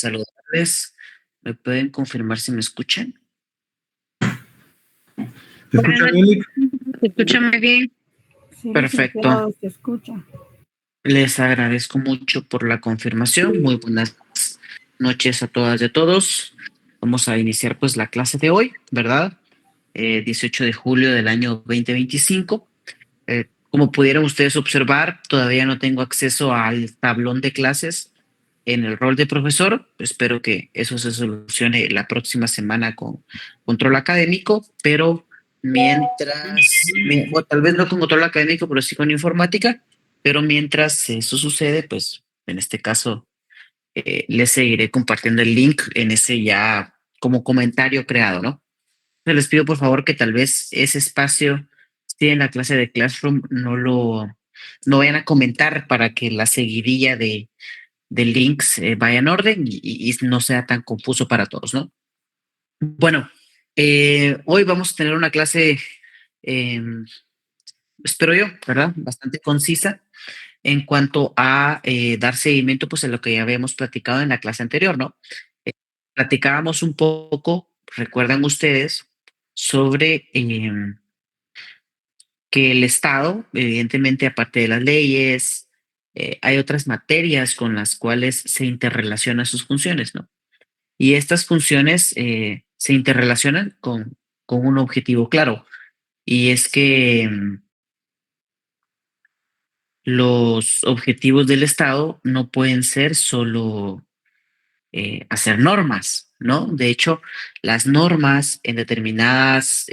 saludarles. ¿Me pueden confirmar si me escuchan? ¿Te escucha bien, Lick? Se escucha muy bien. Sí, Perfecto. se escucha. Les agradezco mucho por la confirmación. Muy buenas noches a todas y a todos. Vamos a iniciar pues la clase de hoy, ¿verdad? 18 de julio del año 2025. Como pudieron ustedes observar, todavía no tengo acceso al tablón de clases en el rol de profesor. Espero que eso se solucione la próxima semana con control académico, pero o tal vez no con control académico, pero sí con informática, pero mientras eso sucede, pues en este caso les seguiré compartiendo el link en ese ya como comentario creado, ¿no? Les pido por favor que tal vez ese espacio, si en la clase de Classroom, no vayan a comentar para que la seguidilla de links vaya en orden y no sea tan confuso para todos, ¿no? Bueno, hoy vamos a tener una clase, eh, espero yo, ¿verdad? Bastante concisa en cuanto a dar seguimiento pues a lo que ya habíamos platicado en la clase anterior, ¿no? Eh, Platicábamos un poco, recuerdan ustedes, sobre que el Estado, evidentemente, aparte de las leyes, hay otras materias con las cuales se interrelacionan sus funciones, ¿no? Y estas funciones se interrelacionan con un objetivo claro, y es que los objetivos del Estado no pueden ser solo hacer normas, ¿no? De hecho, las normas en determinadas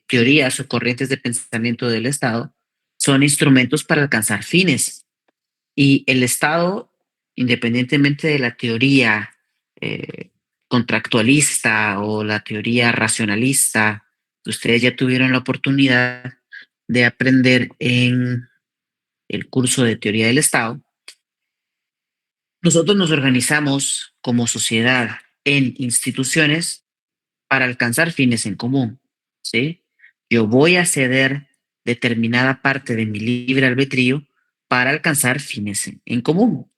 teorías o corrientes de pensamiento del Estado son instrumentos para alcanzar fines. Y el Estado, independientemente de la teoría eh, contractualista o la teoría racionalista, que ustedes ya tuvieron la oportunidad de aprender en el curso de teoría del Estado, nosotros nos organizamos como sociedad en instituciones para alcanzar fines en común, ¿sí? Yo voy a ceder determinada parte de mi libre albedrío para alcanzar fines en común.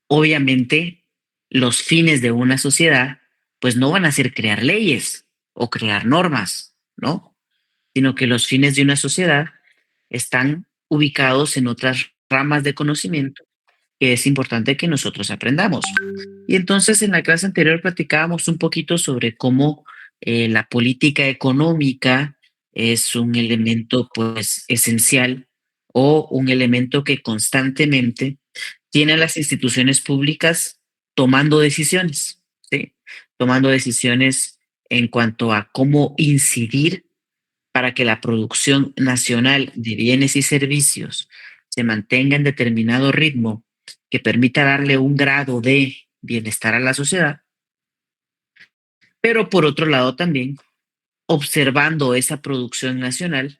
Obviamente, los fines de una sociedad, pues no van a ser crear leyes o crear normas, ¿no? Sino que los fines de una sociedad están ubicados en otras ramas de conocimiento que es importante que nosotros aprendamos. Y entonces en la clase anterior platicábamos un poquito sobre cómo la política económica es un elemento pues esencial o un elemento que constantemente tiene a las instituciones públicas tomando decisiones, ¿sí? Tomando decisiones en cuanto a cómo incidir para que la producción nacional de bienes y servicios se mantenga en determinado ritmo que permita darle un grado de bienestar a la sociedad, pero por otro lado también, observando esa producción nacional,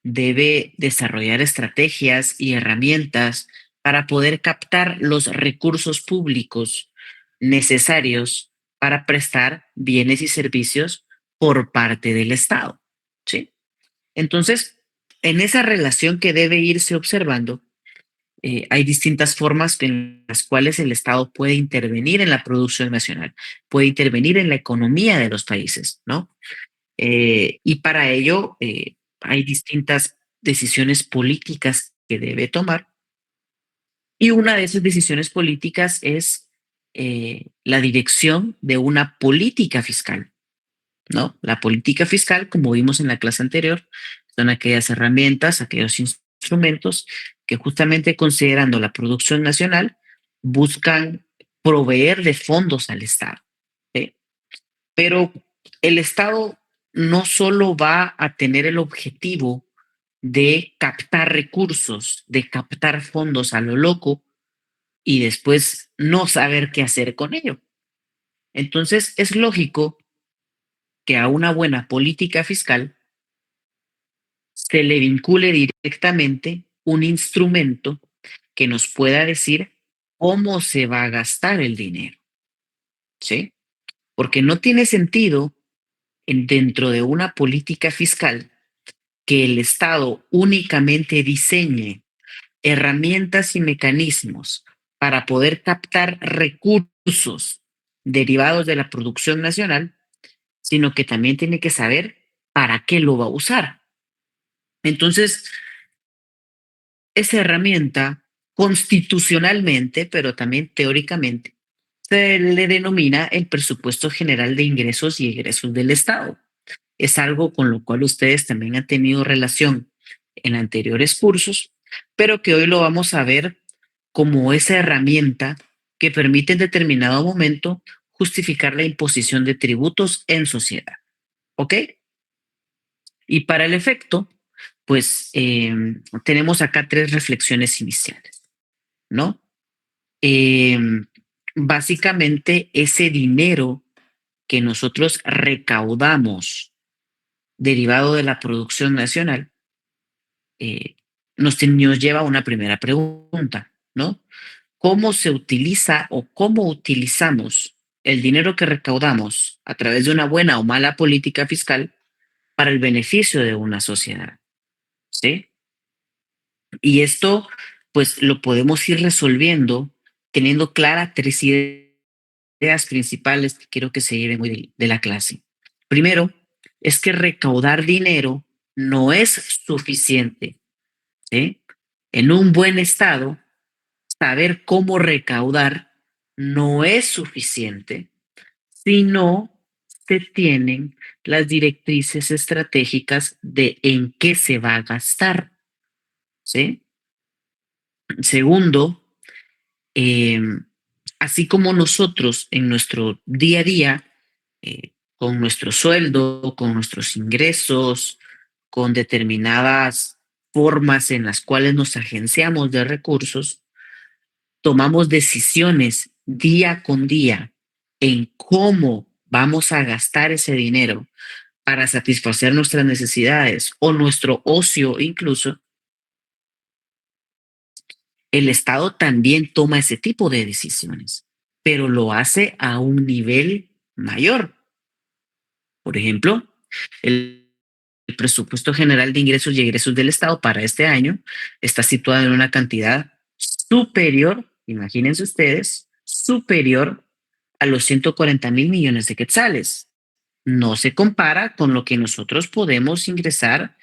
debe desarrollar estrategias y herramientas para poder captar los recursos públicos necesarios para prestar bienes y servicios por parte del Estado, ¿sí? Entonces, en esa relación que debe irse observando, hay distintas formas en las cuales el Estado puede intervenir en la producción nacional, puede intervenir en la economía de los países, ¿no? Y para ello hay distintas decisiones políticas que debe tomar. Y una de esas decisiones políticas es la dirección de una política fiscal, ¿no? La política fiscal, como vimos en la clase anterior, son aquellas herramientas, aquellos instrumentos que justamente considerando la producción nacional buscan proveer de fondos al Estado, ¿sí? Pero el Estado no solo va a tener el objetivo de captar recursos, de captar fondos a lo loco y después no saber qué hacer con ello. Entonces es lógico que a una buena política fiscal se le vincule directamente un instrumento que nos pueda decir cómo se va a gastar el dinero, ¿sí? Porque no tiene sentido dentro de una política fiscal que el Estado únicamente diseñe herramientas y mecanismos para poder captar recursos derivados de la producción nacional, sino que también tiene que saber para qué lo va a usar. Entonces, esa herramienta constitucionalmente, pero también teóricamente, se le denomina el presupuesto general de ingresos y egresos del Estado. Es algo con lo cual ustedes también han tenido relación en anteriores cursos, pero que hoy lo vamos a ver como esa herramienta que permite en determinado momento justificar la imposición de tributos en sociedad. ¿Ok? Y para el efecto, pues tenemos acá tres reflexiones iniciales, ¿no? Eh, Básicamente, ese dinero que nosotros recaudamos derivado de la producción nacional, nos lleva a una primera pregunta, ¿no? ¿Cómo se utiliza o cómo utilizamos el dinero que recaudamos a través de una buena o mala política fiscal para el beneficio de una sociedad? ¿Sí? Y esto, pues, lo podemos ir resolviendo teniendo claras tres ideas principales que quiero que se lleven hoy de la clase. Primero, es que recaudar dinero no es suficiente, ¿sí? En un buen estado, saber cómo recaudar no es suficiente si no se tienen las directrices estratégicas de en qué se va a gastar, ¿sí? Segundo, eh, así como nosotros en nuestro día a día, con nuestro sueldo, con nuestros ingresos, con determinadas formas en las cuales nos agenciamos de recursos, tomamos decisiones día con día en cómo vamos a gastar ese dinero para satisfacer nuestras necesidades o nuestro ocio incluso, el Estado también toma ese tipo de decisiones, pero lo hace a un nivel mayor. Por ejemplo, el presupuesto general de ingresos y egresos del Estado para este año está situado en una cantidad superior, imagínense ustedes, superior a los 140.000 millones de quetzales. No se compara con lo que nosotros podemos ingresar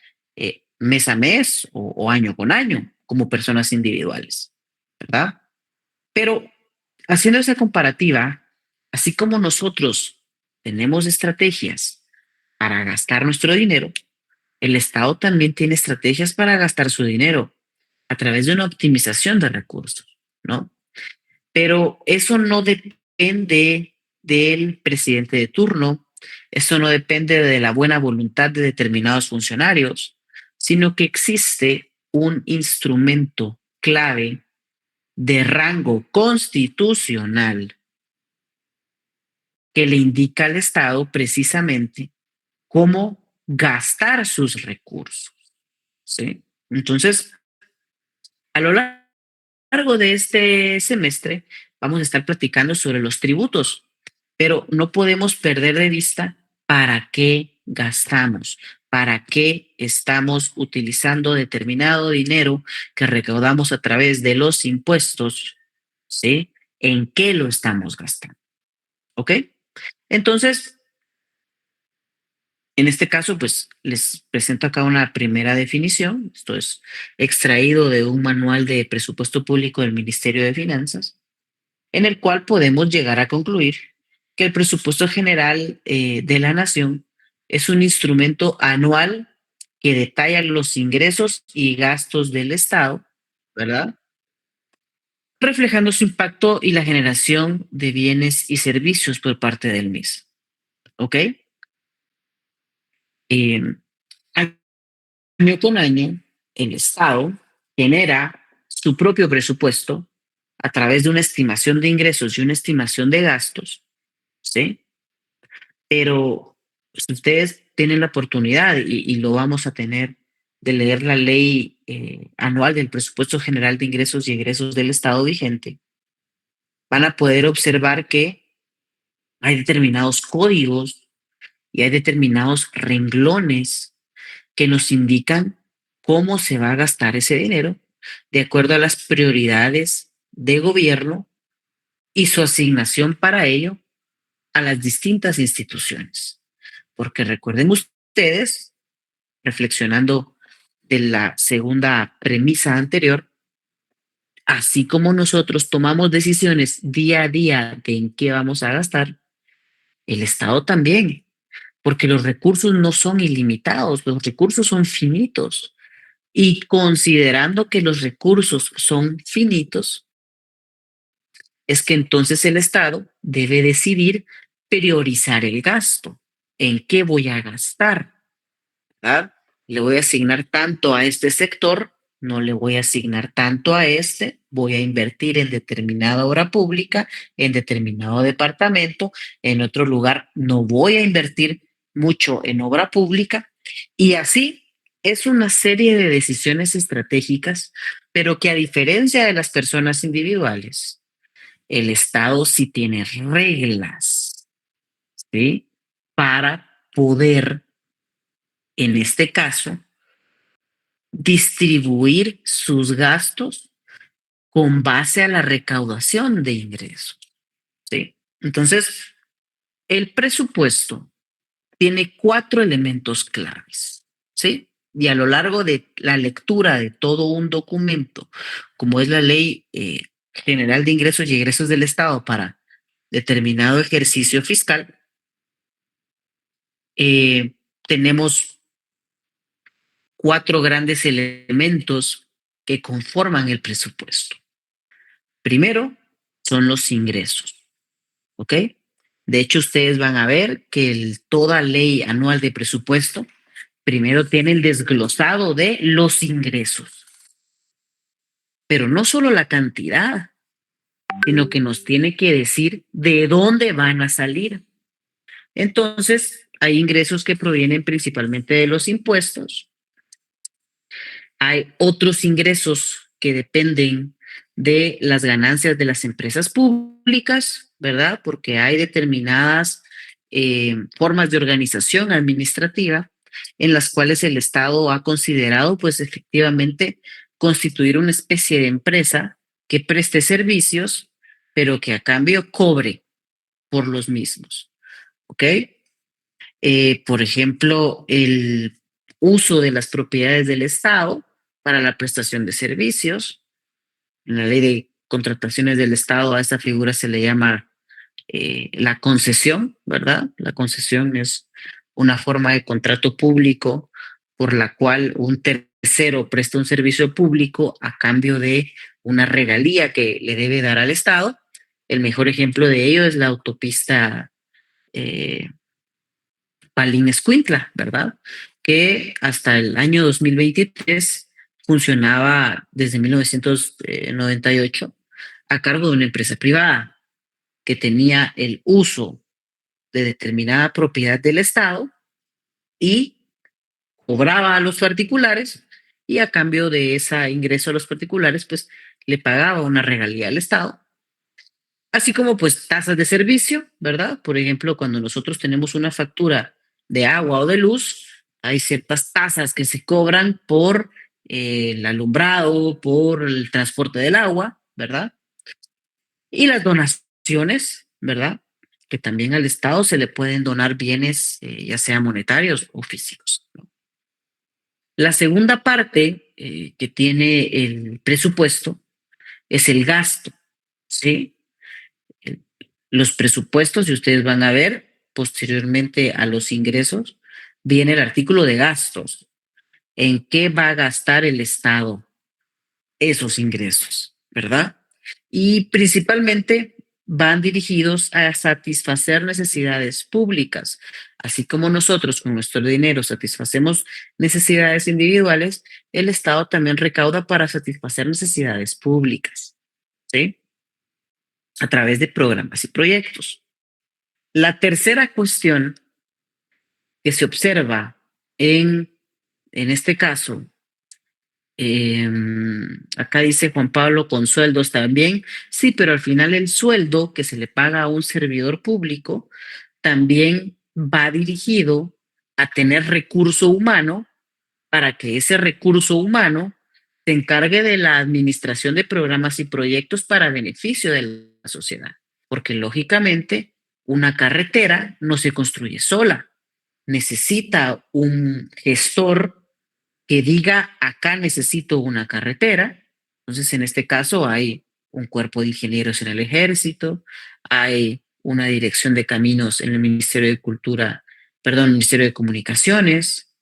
mes a mes o año con año como personas individuales, ¿verdad? Pero haciendo esa comparativa, así como nosotros tenemos estrategias para gastar nuestro dinero, el Estado también tiene estrategias para gastar su dinero a través de una optimización de recursos, ¿no? Pero eso no depende del presidente de turno, eso no depende de la buena voluntad de determinados funcionarios, sino que existe un instrumento clave de rango constitucional que le indica al Estado precisamente cómo gastar sus recursos, ¿sí? Entonces, a lo largo de este semestre vamos a estar platicando sobre los tributos, pero no podemos perder de vista para qué gastamos, para qué estamos utilizando determinado dinero que recaudamos a través de los impuestos, ¿sí? ¿En qué lo estamos gastando? ¿Ok? Entonces, en este caso, pues les presento acá una primera definición. Esto es extraído de un manual de presupuesto público del Ministerio de Finanzas, en el cual podemos llegar a concluir que el presupuesto general de la nación es un instrumento anual que detalla los ingresos y gastos del Estado, ¿verdad? Reflejando su impacto y la generación de bienes y servicios por parte del mismo. ¿Ok? Eh, Año con año, el Estado genera su propio presupuesto a través de una estimación de ingresos y una estimación de gastos, ¿sí? Pero si ustedes tienen la oportunidad, y lo vamos a tener, de leer la ley anual del presupuesto general de ingresos y egresos del Estado vigente, van a poder observar que hay determinados códigos y hay determinados renglones que nos indican cómo se va a gastar ese dinero de acuerdo a las prioridades de gobierno y su asignación para ello a las distintas instituciones. Porque recuerden ustedes, reflexionando de la segunda premisa anterior, así como nosotros tomamos decisiones día a día de en qué vamos a gastar, el Estado también, porque los recursos no son ilimitados, los recursos son finitos. Y considerando que los recursos son finitos, es que entonces el Estado debe decidir priorizar el gasto. ¿En qué voy a gastar? ¿Verdad? Le voy a asignar tanto a este sector, no le voy a asignar tanto a este, voy a invertir en determinada obra pública, en determinado departamento, en otro lugar no voy a invertir mucho en obra pública y así es una serie de decisiones estratégicas, pero que a diferencia de las personas individuales, el Estado sí tiene reglas, ¿sí? Para poder, en este caso, distribuir sus gastos con base a la recaudación de ingresos, ¿sí? Entonces, el presupuesto tiene 4 elementos claves, ¿sí? Y a lo largo de la lectura de todo un documento, como es la Ley General de Ingresos y Egresos del Estado para determinado ejercicio fiscal, tenemos 4 grandes elementos que conforman el presupuesto. Primero, son los ingresos, ¿ok? De hecho, ustedes van a ver que toda ley anual de presupuesto primero tiene el desglosado de los ingresos, pero no solo la cantidad, sino que nos tiene que decir de dónde van a salir. Entonces, hay ingresos que provienen principalmente de los impuestos, hay otros ingresos que dependen de las ganancias de las empresas públicas, ¿verdad? Porque hay determinadas formas de organización administrativa en las cuales el Estado ha considerado, pues efectivamente, constituir una especie de empresa que preste servicios, pero que a cambio cobre por los mismos, ¿ok? Por ejemplo, el uso de las propiedades del Estado para la prestación de servicios. En la ley de contrataciones del Estado a esta figura se le llama la concesión, ¿verdad? La concesión es una forma de contrato público por la cual un tercero presta un servicio público a cambio de una regalía que le debe dar al Estado. El mejor ejemplo de ello es la autopista eh, Palín-Escuintla, ¿verdad? Que hasta el año 2023 funcionaba desde 1998 a cargo de una empresa privada que tenía el uso de determinada propiedad del Estado y cobraba a los particulares y a cambio de ese ingreso a los particulares, pues le pagaba una regalía al Estado, así como pues tasas de servicio, ¿verdad? Por ejemplo, cuando nosotros tenemos una factura de agua o de luz, hay ciertas tasas que se cobran por el alumbrado, por el transporte del agua, ¿verdad? Y las donaciones, ¿verdad? Que también al Estado se le pueden donar bienes, ya sean monetarios o físicos, ¿no? La segunda parte que tiene el presupuesto es el gasto, ¿sí? El- Los presupuestos, y ustedes van a ver posteriormente a los ingresos, viene el artículo de gastos. ¿En qué va a gastar el Estado esos ingresos, verdad? Y principalmente van dirigidos a satisfacer necesidades públicas, así como nosotros con nuestro dinero satisfacemos necesidades individuales, el Estado también recauda para satisfacer necesidades públicas, ¿sí? A través de programas y proyectos. La tercera cuestión que se observa en este caso, acá dice Juan Pablo con sueldos también. Sí, pero al final el sueldo que se le paga a un servidor público también va dirigido a tener recurso humano para que ese recurso humano se encargue de la administración de programas y proyectos para beneficio de la sociedad. Porque lógicamente una carretera no se construye sola. Necesita un gestor que diga, acá necesito una carretera. Entonces, en este caso hay un cuerpo de ingenieros en el ejército, hay una dirección de caminos en el Ministerio de Cultura, perdón, el Ministerio de Comunicaciones,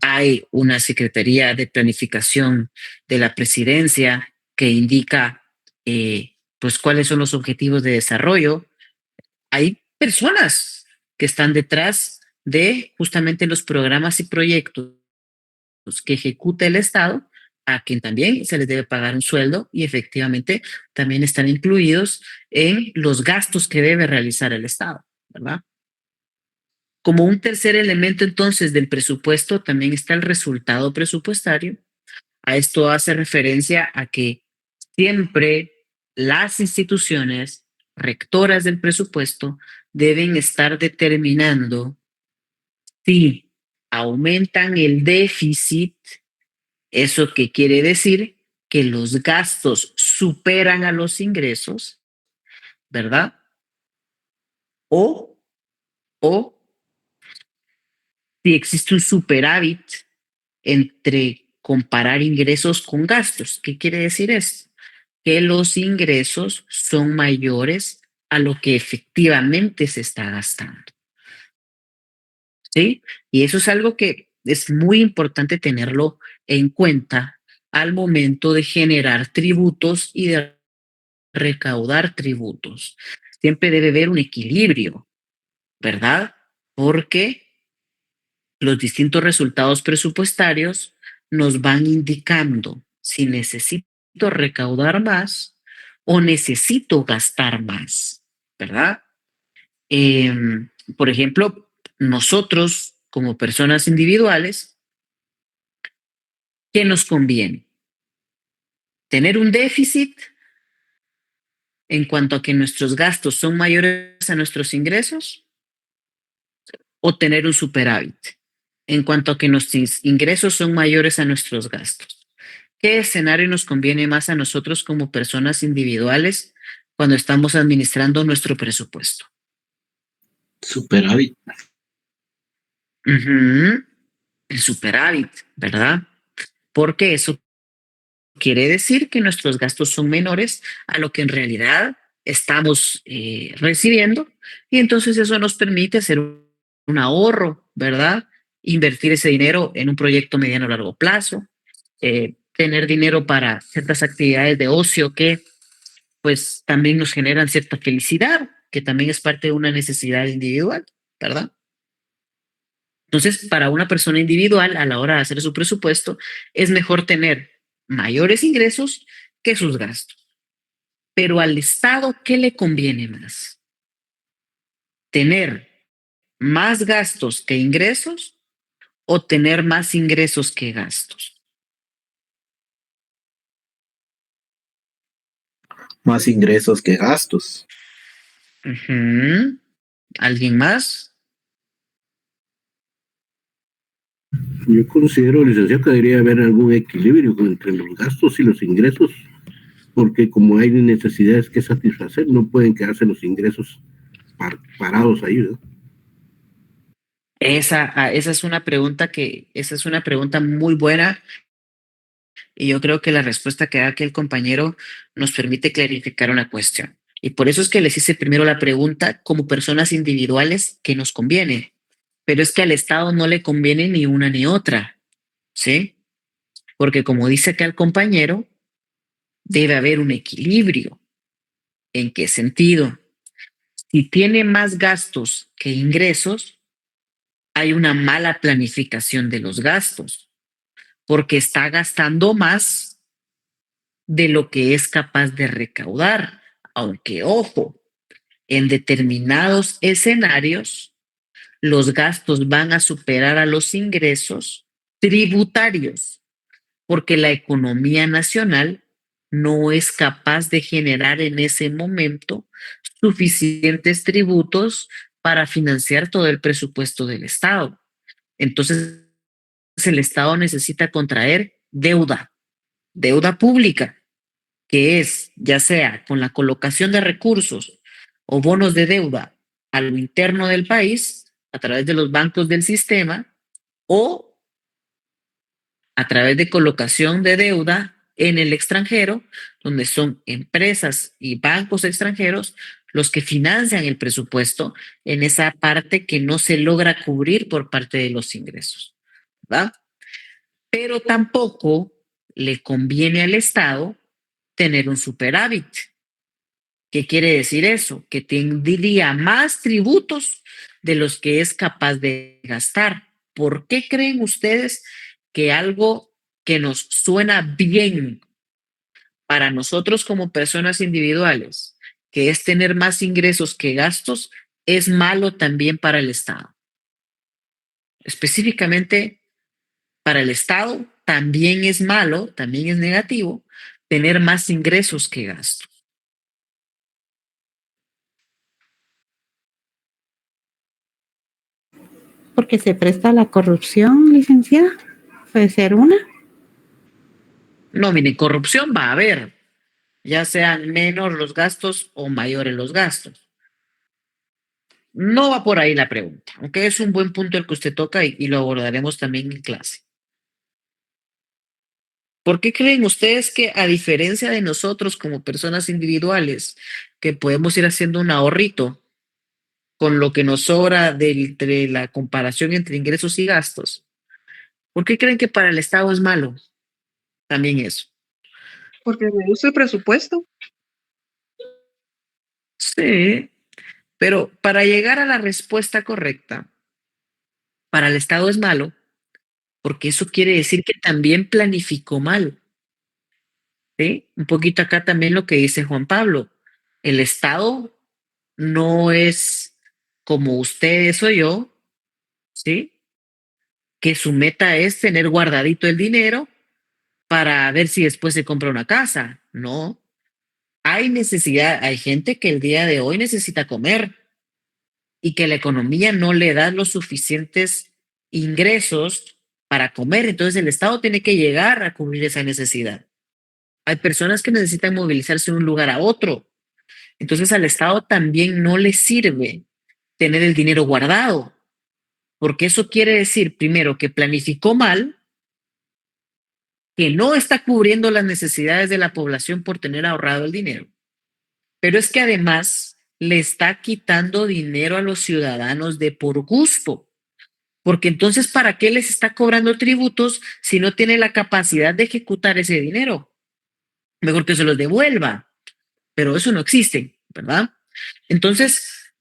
hay una Secretaría de Planificación de la Presidencia que indica pues cuáles son los objetivos de desarrollo. Hay personas que están detrás de justamente los programas y proyectos que ejecuta el Estado, a quien también se les debe pagar un sueldo y efectivamente también están incluidos en los gastos que debe realizar el Estado, ¿verdad? Como un tercer elemento entonces del presupuesto también está el resultado presupuestario. A esto hace referencia a que siempre las instituciones rectoras del presupuesto deben estar determinando si aumentan el déficit. ¿Eso qué quiere decir? Que los gastos superan a los ingresos, ¿verdad? O, o si existe un superávit entre comparar ingresos con gastos. ¿Qué quiere decir eso? Que los ingresos son mayores a lo que efectivamente se está gastando. ¿Sí? Y eso es algo que es muy importante tenerlo en cuenta al momento de generar tributos y de recaudar tributos. Siempre debe haber un equilibrio, ¿verdad? Porque los distintos resultados presupuestarios nos van indicando si necesito recaudar más o necesito gastar más, ¿verdad? Por ejemplo, nosotros como personas individuales, ¿qué nos conviene? ¿Tener un déficit en cuanto a que nuestros gastos son mayores a nuestros ingresos o tener un superávit en cuanto a que nuestros ingresos son mayores a nuestros gastos? ¿Qué escenario nos conviene más a nosotros como personas individuales cuando estamos administrando nuestro presupuesto? Superávit. El superávit, ¿verdad? Porque eso quiere decir que nuestros gastos son menores a lo que en realidad estamos recibiendo y entonces eso nos permite hacer un ahorro, ¿verdad? Invertir ese dinero en un proyecto mediano o largo plazo, tener dinero para ciertas actividades de ocio que pues también nos generan cierta felicidad, que también es parte de una necesidad individual, ¿verdad? Entonces, para una persona individual, a la hora de hacer su presupuesto, es mejor tener mayores ingresos que sus gastos. Pero al Estado, ¿qué le conviene más? ¿Tener más gastos que ingresos o tener más ingresos que gastos? Más ingresos que gastos. ¿Alguien más? Yo considero, licenciado, que debería haber algún equilibrio entre los gastos y los ingresos, porque como hay necesidades que satisfacer, no pueden quedarse los ingresos parados ahí, ¿no? Esa es una pregunta muy buena y yo creo que la respuesta que da aquí el compañero nos permite clarificar una cuestión. Y por eso es que les hice primero la pregunta como personas individuales que nos conviene, pero es que al Estado no le conviene ni una ni otra, ¿sí? Porque como dice acá el compañero, debe haber un equilibrio. ¿En qué sentido? Si tiene más gastos que ingresos, hay una mala planificación de los gastos, porque está gastando más de lo que es capaz de recaudar. Aunque, ojo, en determinados escenarios, los gastos van a superar a los ingresos tributarios, porque la economía nacional no es capaz de generar en ese momento suficientes tributos para financiar todo el presupuesto del Estado. Entonces, el Estado necesita contraer deuda. deuda pública, que es ya sea con la colocación de recursos o bonos de deuda a lo interno del país a través de los bancos del sistema o a través de colocación de deuda en el extranjero, donde son empresas y bancos extranjeros los que financian el presupuesto en esa parte que no se logra cubrir por parte de los ingresos, ¿verdad? Pero tampoco le conviene al Estado tener un superávit. ¿Qué quiere decir eso? Que tendría más tributos de los que es capaz de gastar. ¿Por qué creen ustedes que algo que nos suena bien para nosotros como personas individuales, que es tener más ingresos que gastos, es malo también para el Estado? Específicamente para el Estado también es malo, también es negativo tener más ingresos que gastos. Porque se presta a la corrupción, licenciada. Puede ser una. No, miren, corrupción va a haber, ya sean menos los gastos o mayores los gastos. No va por ahí la pregunta, aunque es un buen punto el que usted toca y lo abordaremos también en clase. ¿Por qué creen ustedes que a diferencia de nosotros como personas individuales, que podemos ir haciendo un ahorrito con lo que nos sobra de la comparación entre ingresos y gastos, por qué creen que para el Estado es malo también eso? Porque reduce el presupuesto. Sí, pero para llegar a la respuesta correcta, para el Estado es malo, porque eso quiere decir que también planificó mal, ¿sí? Un poquito acá también lo que dice Juan Pablo. El Estado no es como ustedes o yo, ¿sí? Que su meta es tener guardadito el dinero para ver si después se compra una casa. No, hay necesidad, hay gente que el día de hoy necesita comer y que la economía no le da los suficientes ingresos para comer. Entonces el Estado tiene que llegar a cubrir esa necesidad. Hay personas que necesitan movilizarse de un lugar a otro. Entonces al Estado también no le sirve tener el dinero guardado, porque eso quiere decir, primero, que planificó mal, que no está cubriendo las necesidades de la población por tener ahorrado el dinero, pero es que además le está quitando dinero a los ciudadanos de por gusto. Porque entonces, ¿para qué les está cobrando tributos si no tiene la capacidad de ejecutar ese dinero? Mejor que se los devuelva, pero eso no existe, ¿verdad? Entonces,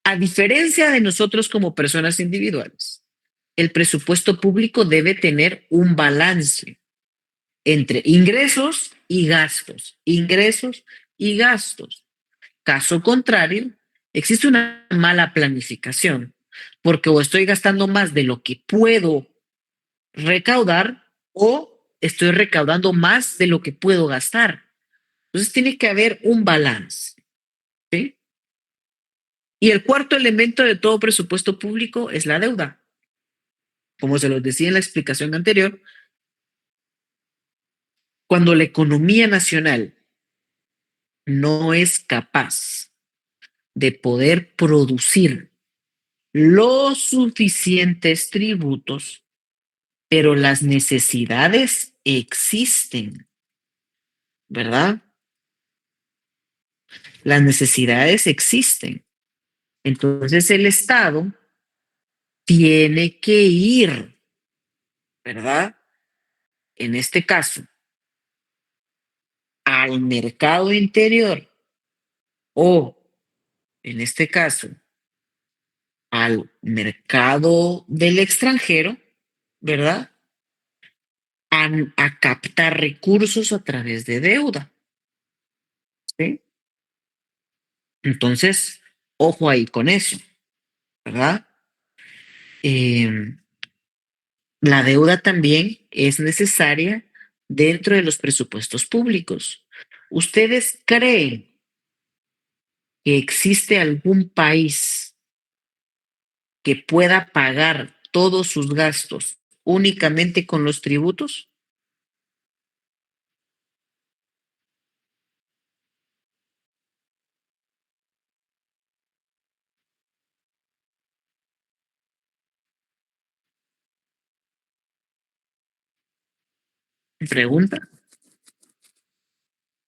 a diferencia de nosotros como personas individuales, el presupuesto público debe tener un balance entre ingresos y gastos, ingresos y gastos. Caso contrario, existe una mala planificación, porque o estoy gastando más de lo que puedo recaudar o estoy recaudando más de lo que puedo gastar. Entonces tiene que haber un balance, ¿sí? Y el cuarto elemento de todo presupuesto público es la deuda. Como se los decía en la explicación anterior, cuando la economía nacional no es capaz de poder producir los suficientes tributos, pero las necesidades existen, ¿verdad? Las necesidades existen. Entonces el Estado tiene que ir, ¿verdad? En este caso, al mercado interior o, en este caso, al mercado del extranjero, ¿verdad? A captar recursos a través de deuda, ¿sí? Entonces, ojo ahí con eso, ¿verdad? Eh, la deuda también es necesaria dentro de los presupuestos públicos. ¿Ustedes creen que existe algún país que pueda pagar todos sus gastos únicamente con los tributos? Pregunta.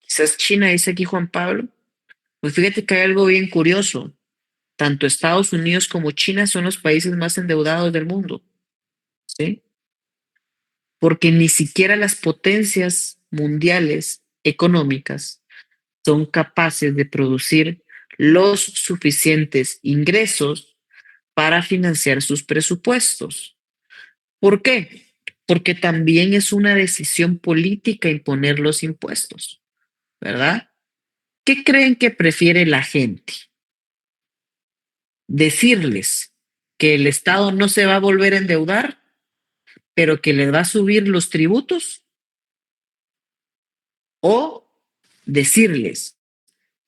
Quizás China, dice aquí Juan Pablo. Pues fíjate que hay algo bien curioso. Tanto Estados Unidos como China son los países más endeudados del mundo, ¿sí? Porque ni siquiera las potencias mundiales económicas son capaces de producir los suficientes ingresos para financiar sus presupuestos. ¿Por qué? Porque también es una decisión política imponer los impuestos, ¿verdad? ¿Qué creen que prefiere la gente? Decirles que el Estado no se va a volver a endeudar, pero que les va a subir los tributos, o decirles,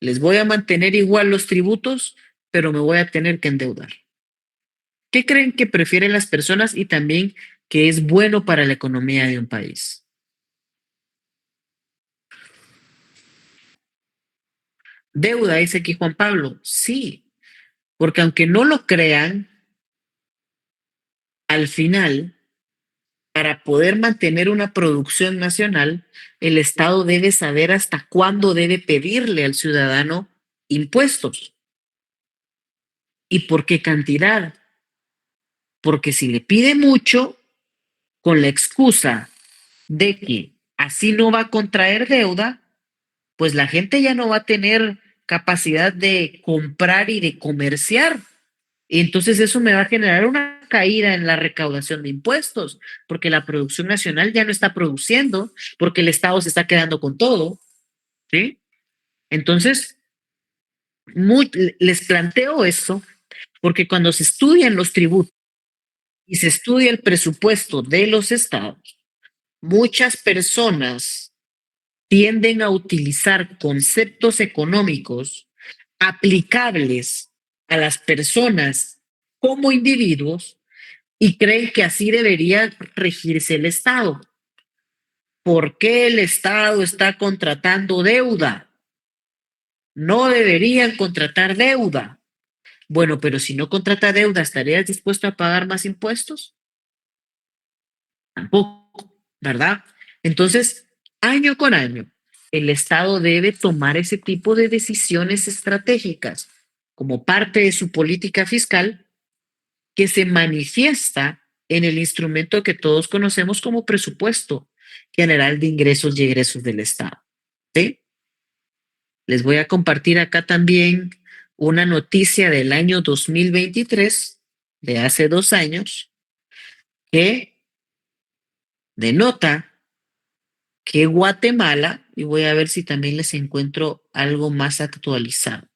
les voy a mantener igual los tributos, pero me voy a tener que endeudar. ¿Qué creen que prefieren las personas y también que es bueno para la economía de un país? Deuda, dice aquí Juan Pablo. Sí, porque aunque no lo crean, al final, para poder mantener una producción nacional, el Estado debe saber hasta cuándo debe pedirle al ciudadano impuestos y por qué cantidad. Porque si le pide mucho, con la excusa de que así no va a contraer deuda, pues la gente ya no va a tener capacidad de comprar y de comerciar. Y entonces eso me va a generar una caída en la recaudación de impuestos, porque la producción nacional ya no está produciendo, porque el Estado se está quedando con todo, ¿sí? Entonces, les planteo eso, porque cuando se estudian los tributos y se estudia el presupuesto de los estados, muchas personas tienden a utilizar conceptos económicos aplicables a las personas como individuos y creen que así debería regirse el Estado. ¿Por qué el Estado está contratando deuda? No deberían contratar deuda. Bueno, pero si no contrata deuda, ¿estarías dispuesto a pagar más impuestos? Tampoco, ¿verdad? Entonces, año con año, el Estado debe tomar ese tipo de decisiones estratégicas como parte de su política fiscal que se manifiesta en el instrumento que todos conocemos como presupuesto general de ingresos y egresos del Estado. ¿Sí? Les voy a compartir acá también una noticia del año 2023, de hace 2 años, que denota que Guatemala, y voy a ver si también les encuentro algo más actualizado,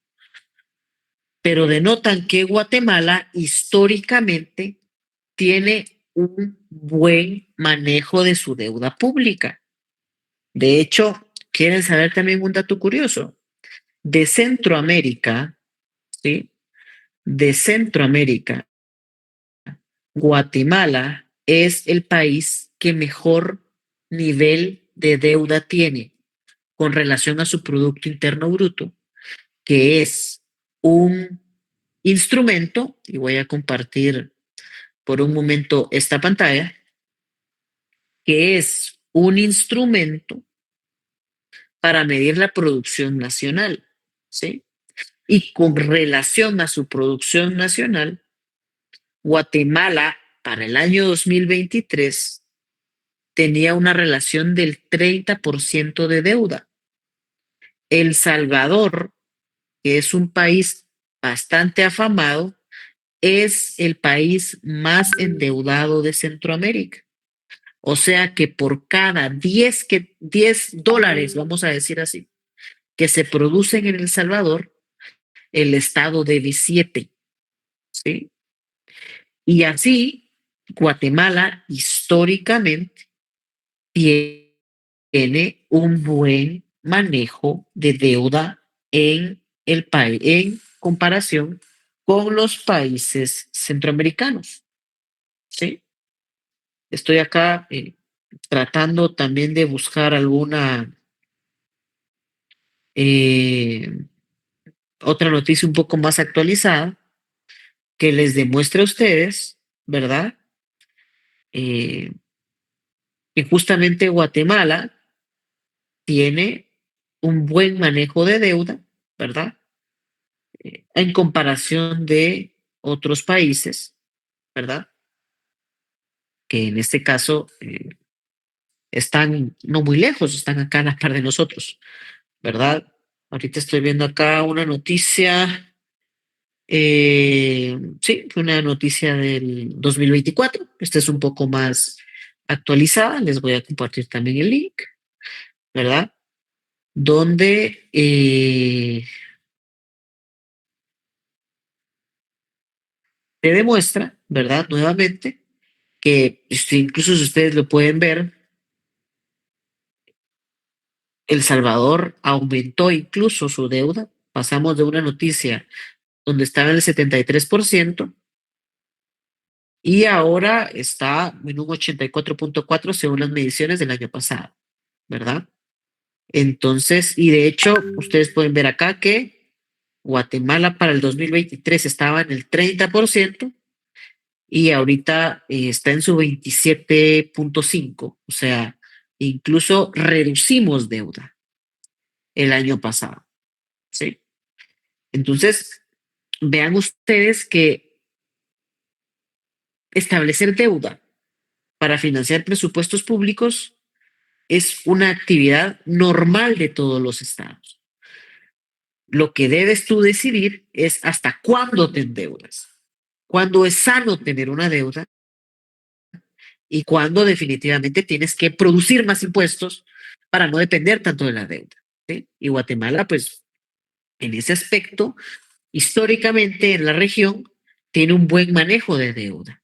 pero denotan que Guatemala históricamente tiene un buen manejo de su deuda pública. De hecho, quieren saber también un dato curioso. De Centroamérica, ¿sí? De Centroamérica, Guatemala es el país que mejor nivel de deuda tiene con relación a su Producto Interno Bruto, que es un instrumento, y voy a compartir por un momento esta pantalla, que es un instrumento para medir la producción nacional, ¿sí? Y con relación a su producción nacional, Guatemala para el año 2023 tenía una relación del 30% de deuda. El Salvador, que es un país bastante afamado, es el país más endeudado de Centroamérica. O sea que por cada 10 dólares, vamos a decir así, que se producen en El Salvador, el Estado debe 7, ¿sí? Y así, Guatemala históricamente tiene un buen manejo de deuda en el país, en comparación con los países centroamericanos, ¿sí? Estoy acá tratando también de buscar alguna eh, otra noticia un poco más actualizada que les demuestre a ustedes, ¿verdad? Eh, que justamente Guatemala tiene un buen manejo de deuda, ¿verdad? En comparación de otros países, ¿verdad? Que en este caso están no muy lejos, están acá a la par de nosotros, ¿verdad? Ahorita estoy viendo acá una noticia, sí, una noticia del 2024. Esta es un poco más actualizada, les voy a compartir también el link, ¿verdad? Donde te demuestra, ¿verdad? Nuevamente, que incluso si ustedes lo pueden ver, El Salvador aumentó incluso su deuda. Pasamos de una noticia donde estaba en el 73% y ahora está en un 84.4 según las mediciones del año pasado, ¿verdad? Entonces, y de hecho, ustedes pueden ver acá que Guatemala para el 2023 estaba en el 30% y ahorita está en su 27.5, o sea, incluso reducimos deuda el año pasado, ¿sí? Entonces, vean ustedes que establecer deuda para financiar presupuestos públicos es una actividad normal de todos los estados. Lo que debes tú decidir es hasta cuándo te endeudas, cuándo es sano tener una deuda y cuándo definitivamente tienes que producir más impuestos para no depender tanto de la deuda, ¿sí? Y Guatemala, pues, en ese aspecto, históricamente en la región, tiene un buen manejo de deuda,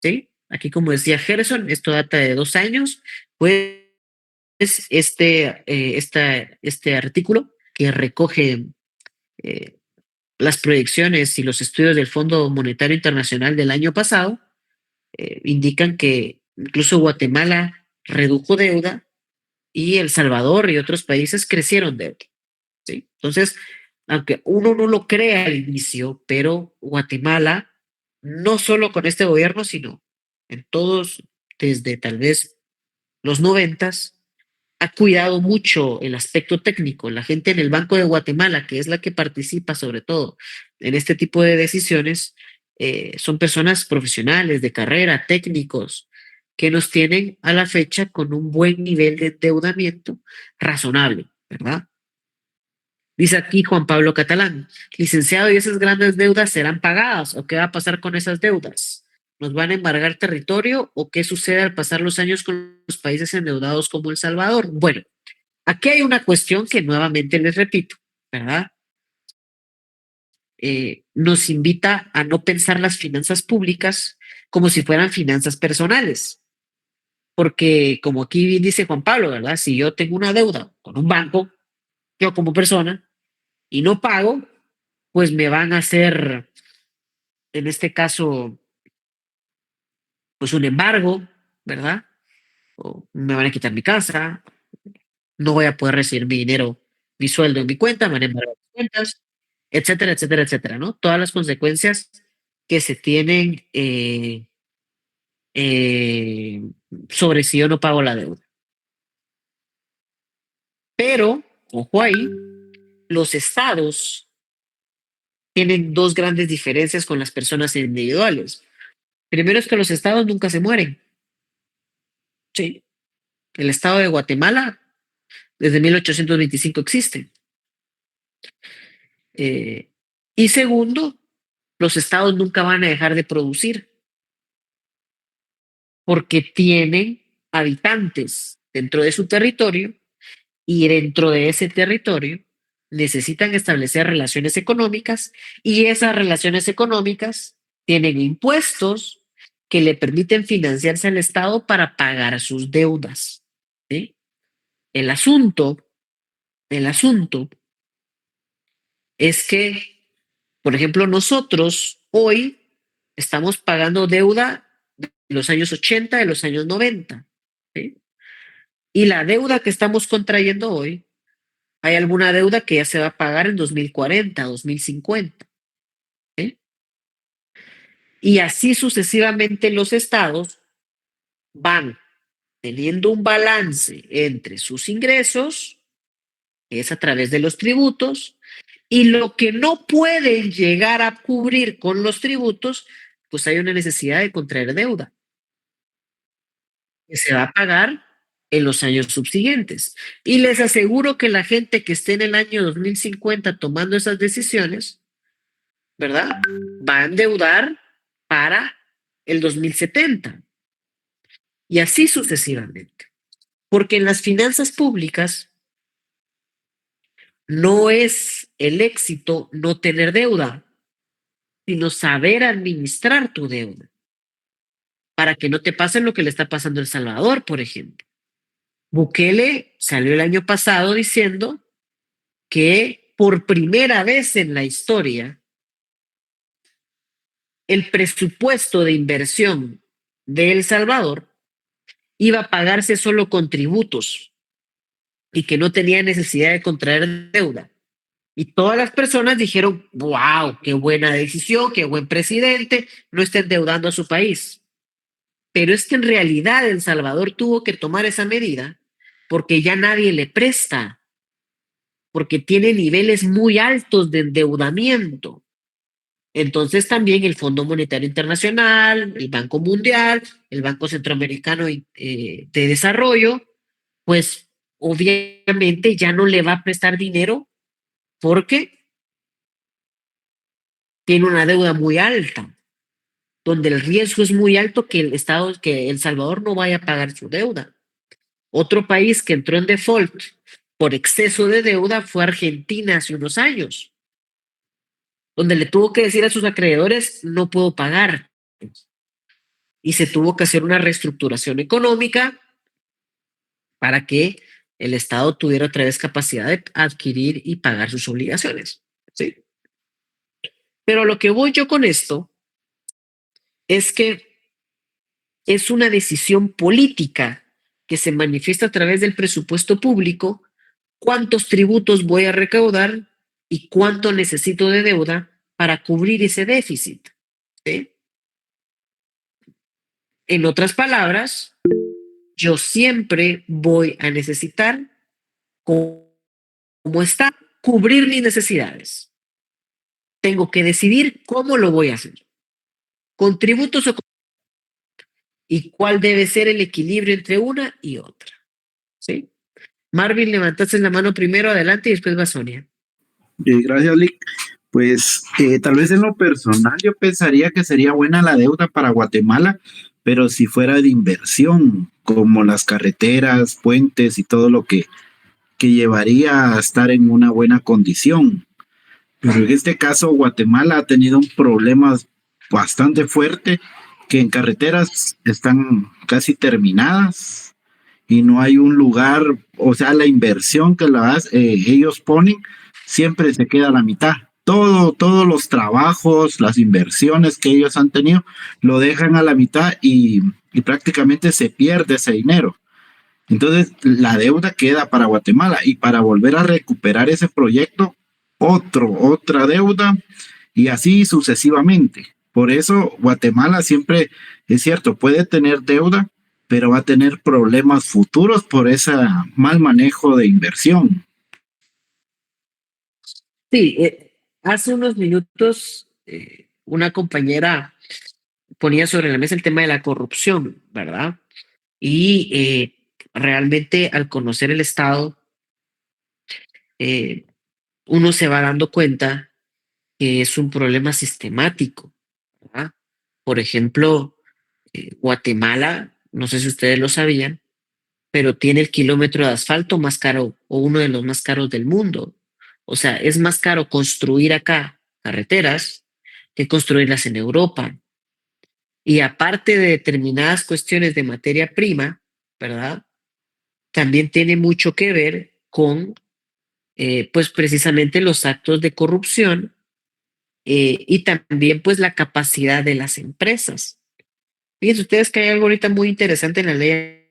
¿sí? Aquí, como decía Gerson, esto data de 2 años, pues este artículo que recoge eh, las proyecciones y los estudios del Fondo Monetario Internacional del año pasado, indican que incluso Guatemala redujo deuda y El Salvador y otros países crecieron deuda, ¿sí? Entonces, aunque uno no lo crea al inicio, pero Guatemala, no solo con este gobierno, sino en todos, desde tal vez los 90, ha cuidado mucho el aspecto técnico. La gente en el Banco de Guatemala, que es la que participa sobre todo en este tipo de decisiones, son personas profesionales de carrera, técnicos, que nos tienen a la fecha con un buen nivel de endeudamiento razonable, ¿verdad? Dice aquí Juan Pablo Catalán, licenciado, ¿y esas grandes deudas serán pagadas o qué va a pasar con esas deudas? ¿Nos van a embargar territorio o qué sucede al pasar los años con los países endeudados como El Salvador? Bueno, aquí hay una cuestión que nuevamente les repito, ¿verdad? Nos invita a no pensar las finanzas públicas como si fueran finanzas personales, porque como aquí bien dice Juan Pablo, ¿verdad? Si yo tengo una deuda con un banco, yo como persona, y no pago, pues me van a hacer, en este caso, pues un embargo, ¿verdad? O me van a quitar mi casa, no voy a poder recibir mi dinero, mi sueldo en mi cuenta, me van a embargar mis cuentas, etcétera, etcétera, etcétera, ¿no? Todas las consecuencias que se tienen eh, sobre si yo no pago la deuda. Pero, ojo ahí, los estados tienen dos grandes diferencias con las personas individuales. Primero es que los estados nunca se mueren. Sí. El estado de Guatemala desde 1825 existe. Eh, y segundo, los estados nunca van a dejar de producir porque tienen habitantes dentro de su territorio y dentro de ese territorio necesitan establecer relaciones económicas y esas relaciones económicas tienen impuestos que le permiten financiarse al Estado para pagar sus deudas, ¿sí? El asunto, el asunto es que, por ejemplo, nosotros hoy estamos pagando deuda de los años 80, de los años 90, ¿sí? Y la deuda que estamos contrayendo hoy, hay alguna deuda que ya se va a pagar en 2040, 2050, ¿sí? Y así sucesivamente los estados van teniendo un balance entre sus ingresos, que es a través de los tributos, y lo que no pueden llegar a cubrir con los tributos, pues hay una necesidad de contraer deuda, que se va a pagar en los años subsiguientes. Y les aseguro que la gente que esté en el año 2050 tomando esas decisiones, ¿verdad? Va a endeudar para el 2070 y así sucesivamente. Porque en las finanzas públicas no es el éxito no tener deuda, sino saber administrar tu deuda para que no te pase lo que le está pasando a El Salvador, por ejemplo. Bukele salió el año pasado diciendo que por primera vez en la historia el presupuesto de inversión de El Salvador iba a pagarse solo con tributos y que no tenía necesidad de contraer deuda. Y todas las personas dijeron, wow, qué buena decisión, qué buen presidente, no está endeudando a su país. Pero es que en realidad El Salvador tuvo que tomar esa medida porque ya nadie le presta, porque tiene niveles muy altos de endeudamiento. Entonces también el Fondo Monetario Internacional, el Banco Mundial, el Banco Centroamericano de Desarrollo, pues obviamente ya no le va a prestar dinero porque tiene una deuda muy alta, donde el riesgo es muy alto que el Estado, que El Salvador no vaya a pagar su deuda. Otro país que entró en default por exceso de deuda fue Argentina hace unos años, donde le tuvo que decir a sus acreedores, no puedo pagar. Y se tuvo que hacer una reestructuración económica para que el Estado tuviera otra vez capacidad de adquirir y pagar sus obligaciones. ¿Sí? Pero lo que voy yo con esto es que es una decisión política que se manifiesta a través del presupuesto público, cuántos tributos voy a recaudar y cuánto necesito de deuda para cubrir ese déficit. ¿Sí? En otras palabras, yo siempre voy a necesitar, como está, cubrir mis necesidades. Tengo que decidir cómo lo voy a hacer, con tributos o con... y cuál debe ser el equilibrio entre una y otra. ¿Sí? Marvin, levantaste la mano primero, adelante, y después va Sonia. Gracias, Lick. Pues tal vez en lo personal yo pensaría que sería buena la deuda para Guatemala, pero si fuera de inversión, como las carreteras, puentes y todo lo que llevaría a estar en una buena condición. Pero en este caso Guatemala ha tenido un problema bastante fuerte, que en carreteras están casi terminadas y no hay un lugar, o sea, la inversión que ellos ponen siempre se queda a la mitad. Todos los trabajos, las inversiones que ellos han tenido, lo dejan a la mitad y prácticamente se pierde ese dinero. Entonces, la deuda queda para Guatemala y para volver a recuperar ese proyecto, otra deuda y así sucesivamente. Por eso, Guatemala siempre, es cierto, puede tener deuda, pero va a tener problemas futuros por ese mal manejo de inversión. Sí, hace unos minutos una compañera ponía sobre la mesa el tema de la corrupción, ¿verdad? Y realmente al conocer el Estado, uno se va dando cuenta que es un problema sistemático, ¿verdad? Por ejemplo, Guatemala, no sé si ustedes lo sabían, pero tiene el kilómetro de asfalto más caro o uno de los más caros del mundo. O sea, es más caro construir acá carreteras que construirlas en Europa. Y aparte de determinadas cuestiones de materia prima, ¿verdad? También tiene mucho que ver con, pues precisamente los actos de corrupción y también pues la capacidad de las empresas. Fíjense ustedes que hay algo ahorita muy interesante en la ley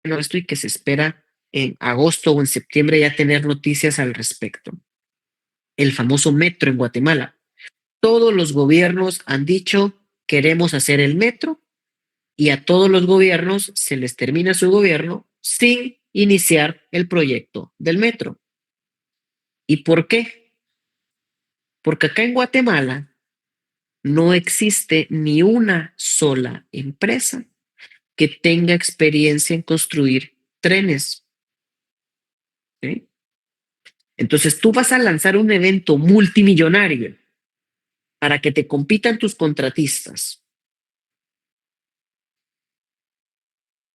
nuestro y que se espera en agosto o en septiembre ya tener noticias al respecto. El famoso metro en Guatemala. Todos los gobiernos han dicho, queremos hacer el metro, y a todos los gobiernos se les termina su gobierno sin iniciar el proyecto del metro. ¿Y por qué? Porque acá en Guatemala no existe ni una sola empresa que tenga experiencia en construir trenes. ¿Sí? Entonces tú vas a lanzar un evento multimillonario para que te compitan tus contratistas.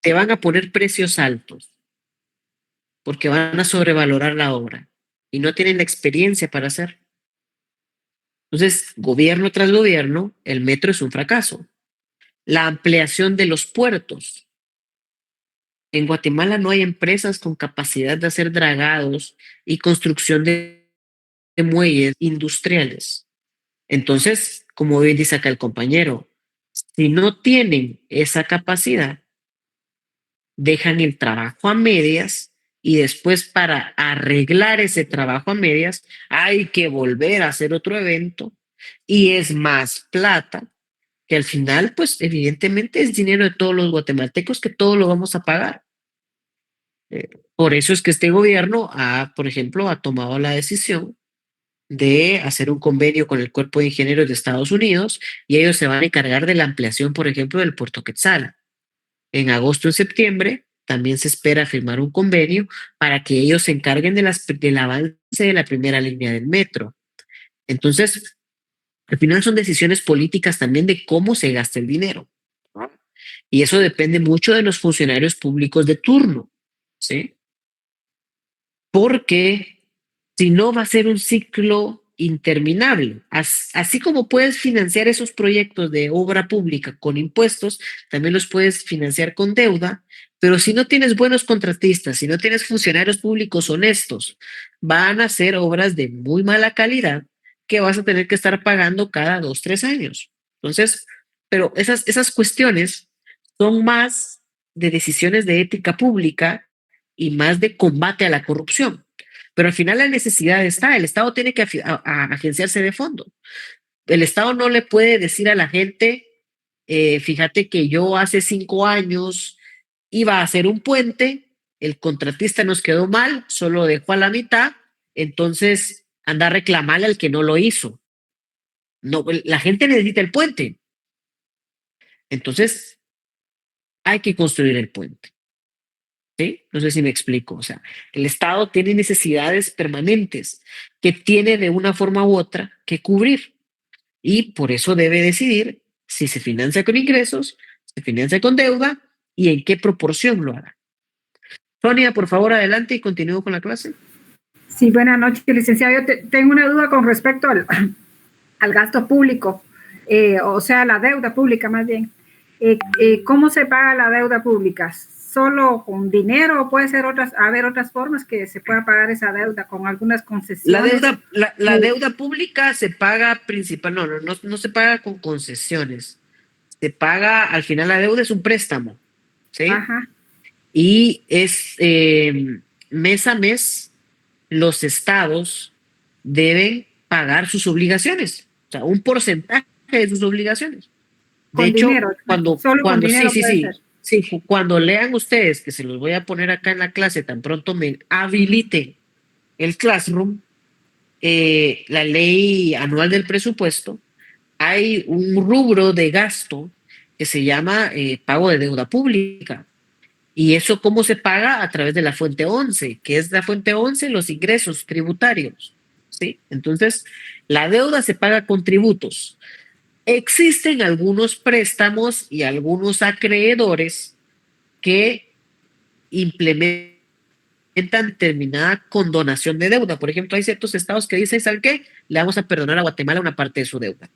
Te van a poner precios altos porque van a sobrevalorar la obra y no tienen la experiencia para hacerlo. Entonces, gobierno tras gobierno, el metro es un fracaso. La ampliación de los puertos. En Guatemala no hay empresas con capacidad de hacer dragados y construcción de muelles industriales. Entonces, como bien dice acá el compañero, si no tienen esa capacidad, dejan el trabajo a medias y después para arreglar ese trabajo a medias hay que volver a hacer otro evento y es más plata que al final, pues evidentemente es dinero de todos los guatemaltecos que todo lo vamos a pagar. Por eso es que este gobierno por ejemplo, ha tomado la decisión de hacer un convenio con el Cuerpo de Ingenieros de Estados Unidos y ellos se van a encargar de la ampliación, por ejemplo, del Puerto Quetzal. En agosto y septiembre también se espera firmar un convenio para que ellos se encarguen del avance de la primera línea del metro. Entonces, al final son decisiones políticas también de cómo se gasta el dinero, ¿no? Y eso depende mucho de los funcionarios públicos de turno, ¿sí? Porque si no va a ser un ciclo interminable. Así como puedes financiar esos proyectos de obra pública con impuestos, también los puedes financiar con deuda, pero si no tienes buenos contratistas, si no tienes funcionarios públicos honestos, van a ser obras de muy mala calidad que vas a tener que estar pagando cada 2, 3 años. Entonces, pero esas cuestiones son más de decisiones de ética pública y más de combate a la corrupción. Pero al final la necesidad está, el Estado tiene que agenciarse de fondo. El Estado no le puede decir a la gente, fíjate que yo hace 5 años iba a hacer un puente, el contratista nos quedó mal, solo dejó a la mitad, entonces anda a reclamarle al que no lo hizo. No, la gente necesita el puente. Entonces hay que construir el puente. ¿Sí? No sé si me explico. O sea, el Estado tiene necesidades permanentes que tiene de una forma u otra que cubrir y por eso debe decidir si se financia con ingresos, se financia con deuda y en qué proporción lo hará. Sonia, por favor, adelante y continúo con la clase. Sí, buenas noches, licenciado. Yo tengo una duda con respecto al gasto público, o sea, la deuda pública más bien. ¿Cómo se paga la deuda pública? ¿Solo con dinero o puede ser haber otras formas que se pueda pagar esa deuda con algunas concesiones? La deuda pública se paga no se paga con concesiones. Se paga, al final la deuda es un préstamo, ¿sí? Ajá. Y es mes a mes los estados deben pagar sus obligaciones, o sea, un porcentaje de sus obligaciones. De hecho, dinero, cuando cuando lean ustedes, que se los voy a poner acá en la clase, tan pronto me habiliten el Classroom, la ley anual del presupuesto, hay un rubro de gasto que se llama pago de deuda pública. ¿Y eso cómo se paga? A través de la fuente 11, que es la fuente 11, los ingresos tributarios, ¿sí? Entonces, la deuda se paga con tributos. Existen algunos préstamos y algunos acreedores que implementan determinada condonación de deuda. Por ejemplo, hay ciertos estados que dicen, ¿saben qué? Le vamos a perdonar a Guatemala una parte de su deuda.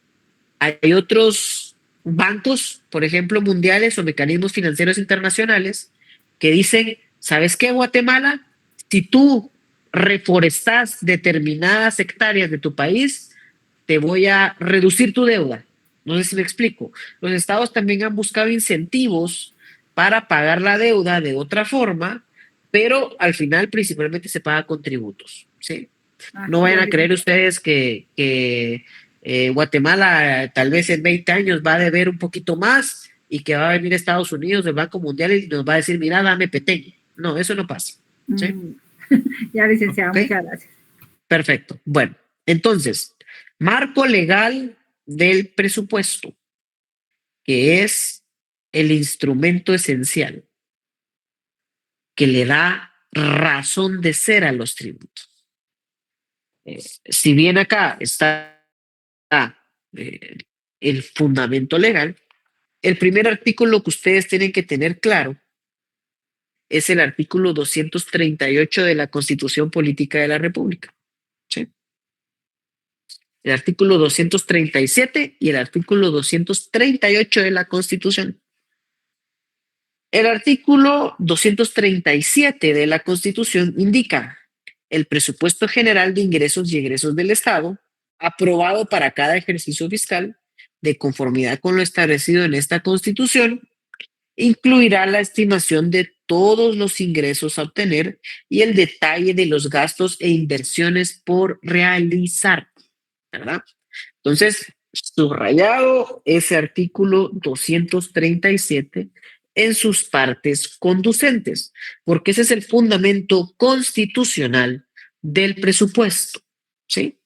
Hay otros bancos, por ejemplo, mundiales o mecanismos financieros internacionales que dicen, ¿sabes qué, Guatemala? Si tú reforestas determinadas hectáreas de tu país, te voy a reducir tu deuda. No sé si me explico. Los estados también han buscado incentivos para pagar la deuda de otra forma, pero al final principalmente se paga con tributos, ¿sí? No vayan a creer ustedes que Guatemala tal vez en 20 años va a deber un poquito más y que va a venir a Estados Unidos, el Banco Mundial, y nos va a decir, mira, dame Petén. No, eso no pasa. ¿Sí? Ya, licenciado, Ok. muchas gracias. Perfecto. Bueno, entonces, marco legal del presupuesto, que es el instrumento esencial que le da razón de ser a los tributos. Si bien acá está eh, el fundamento legal, el primer artículo que ustedes tienen que tener claro es el artículo 238 de la Constitución Política de la República. ¿Sí? El artículo 237 y el artículo 238 de la Constitución. El artículo 237 de la Constitución indica el presupuesto general de ingresos y egresos del Estado, aprobado para cada ejercicio fiscal, de conformidad con lo establecido en esta Constitución, incluirá la estimación de todos los ingresos a obtener y el detalle de los gastos e inversiones por realizar, ¿verdad? Entonces, subrayado ese artículo 237 en sus partes conducentes, porque ese es el fundamento constitucional del presupuesto, ¿sí?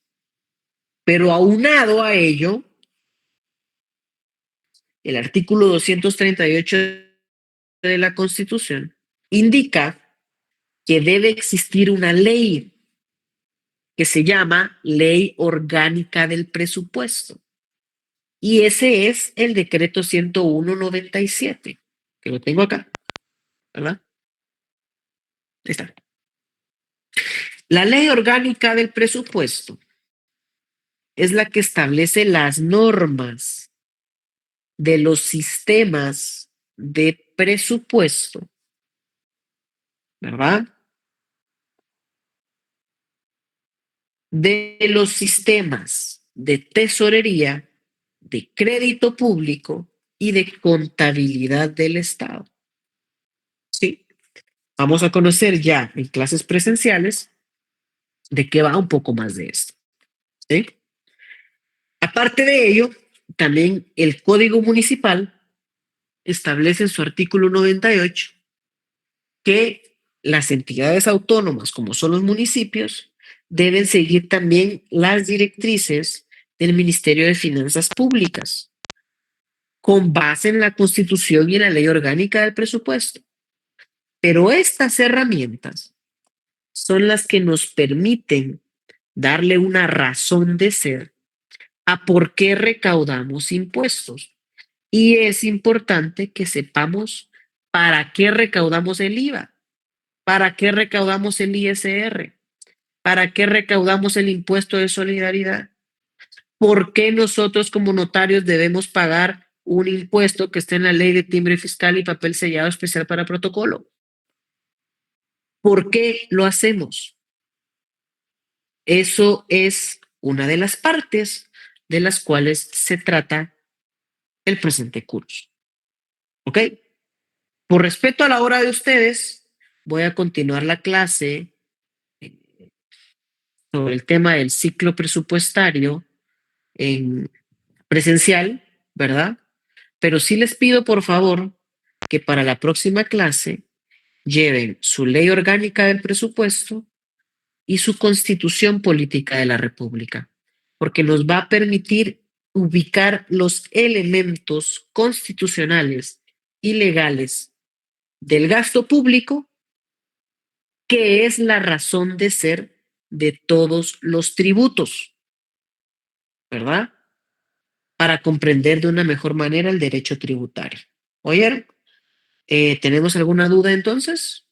Pero aunado a ello, el artículo 238 de la Constitución indica que debe existir una ley que se llama Ley Orgánica del Presupuesto. Y ese es el decreto 101/97, que lo tengo acá, ¿verdad? Ahí está. La Ley Orgánica del Presupuesto es la que establece las normas de los sistemas de presupuesto, ¿verdad? De los sistemas de tesorería, de crédito público y de contabilidad del Estado. Sí. Vamos a conocer ya en clases presenciales de qué va un poco más de esto. ¿Sí? Aparte de ello, también el Código Municipal establece en su artículo 98 que las entidades autónomas, como son los municipios, deben seguir también las directrices del Ministerio de Finanzas Públicas, con base en la Constitución y en la Ley Orgánica del Presupuesto. Pero estas herramientas son las que nos permiten darle una razón de ser a por qué recaudamos impuestos. Y es importante que sepamos para qué recaudamos el IVA, para qué recaudamos el ISR, para qué recaudamos el impuesto de solidaridad, por qué nosotros como notarios debemos pagar un impuesto que está en la ley de timbre fiscal y papel sellado especial para protocolo. ¿Por qué lo hacemos? Eso es una de las partes de las cuales se trata el presente curso. ¿Ok? Por respeto a la hora de ustedes, voy a continuar la clase sobre el tema del ciclo presupuestario en presencial, ¿verdad? Pero sí les pido, por favor, que para la próxima clase lleven su ley orgánica del presupuesto y su constitución política de la República, porque nos va a permitir ubicar los elementos constitucionales y legales del gasto público, que es la razón de ser de todos los tributos, ¿verdad? Para comprender de una mejor manera el derecho tributario. ¿Oyeron? ¿Tenemos alguna duda entonces?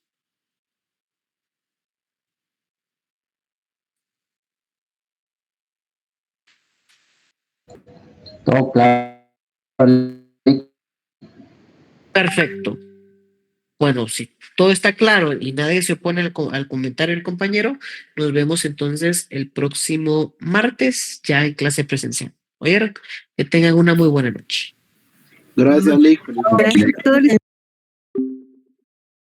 Todo claro. Perfecto. Bueno, si todo está claro y nadie se opone al comentario del compañero, nos vemos entonces el próximo martes ya en clase presencial. ¿Oyeron? Que tengan una muy buena noche. Gracias, Lick. Gracias a todos.